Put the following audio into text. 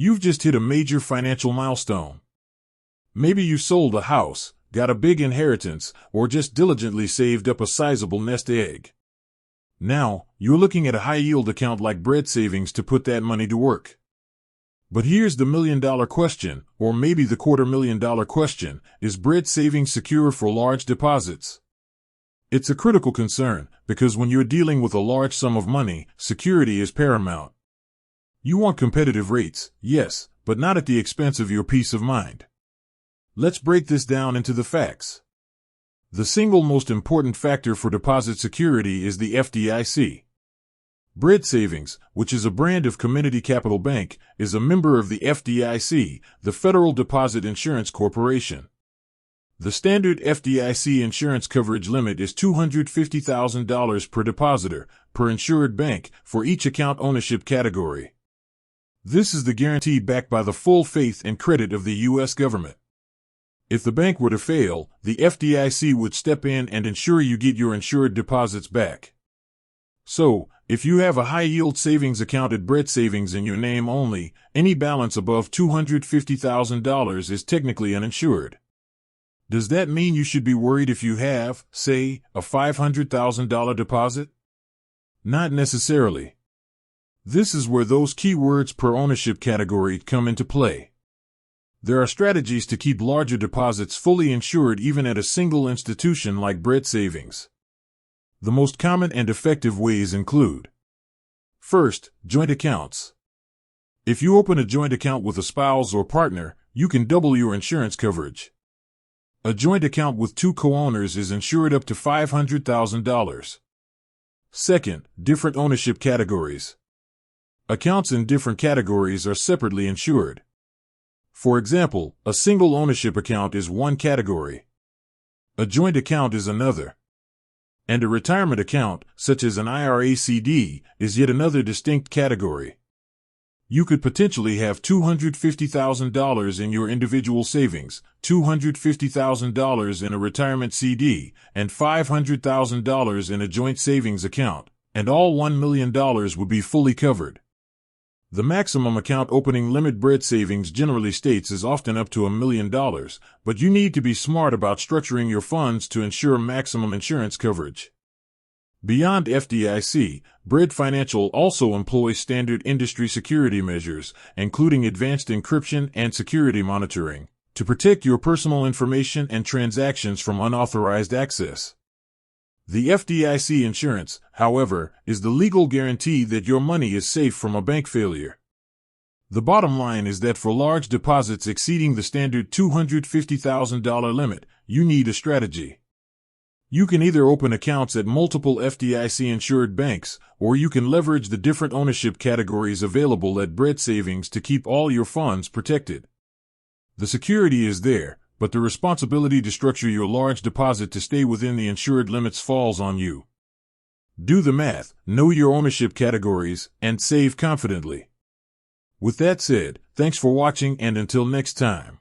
You've just hit a major financial milestone. Maybe you sold a house, got a big inheritance, or just diligently saved up a sizable nest egg. Now, you're looking at a high-yield account like Bread Savings to put that money to work. But here's the million-dollar question, or maybe the $250,000 question: is Bread Savings secure for large deposits? It's a critical concern, because when you're dealing with a large sum of money, security is paramount. You want competitive rates, yes, but not at the expense of your peace of mind. Let's break this down into the facts. The single most important factor for deposit security is the FDIC. Bread Savings, which is a brand of Community Capital Bank, is a member of the FDIC, the Federal Deposit Insurance Corporation. The standard FDIC insurance coverage limit is $250,000 per depositor, per insured bank, for each account ownership category. This is the guarantee backed by the full faith and credit of the U.S. government. If the bank were to fail, the FDIC would step in and ensure you get your insured deposits back. So, if you have a high-yield savings account at Bread Savings in your name only, any balance above $250,000 is technically uninsured. Does that mean you should be worried if you have, say, a $500,000 deposit? Not necessarily. This is where those keywords per ownership category come into play. There are strategies to keep larger deposits fully insured even at a single institution like Bread Savings. The most common and effective ways include: first, joint accounts. If you open a joint account with a spouse or partner, you can double your insurance coverage. A joint account with two co-owners is insured up to $500,000. Second, different ownership categories. Accounts in different categories are separately insured. For example, a single ownership account is one category. A joint account is another. And a retirement account, such as an IRA/CD, is yet another distinct category. You could potentially have $250,000 in your individual savings, $250,000 in a retirement CD, and $500,000 in a joint savings account, and all $1 million would be fully covered. The maximum account opening limit Bread Savings generally states is often up to $1 million, but you need to be smart about structuring your funds to ensure maximum insurance coverage. Beyond FDIC, Bread Financial also employs standard industry security measures, including advanced encryption and security monitoring, to protect your personal information and transactions from unauthorized access. The FDIC insurance, however, is the legal guarantee that your money is safe from a bank failure. The bottom line is that for large deposits exceeding the standard $250,000 limit, you need a strategy. You can either open accounts at multiple FDIC-insured banks, or you can leverage the different ownership categories available at Bread Savings to keep all your funds protected. The security is there, but the responsibility to structure your large deposit to stay within the insured limits falls on you. Do the math, know your ownership categories, and save confidently. With that said, thanks for watching, and until next time.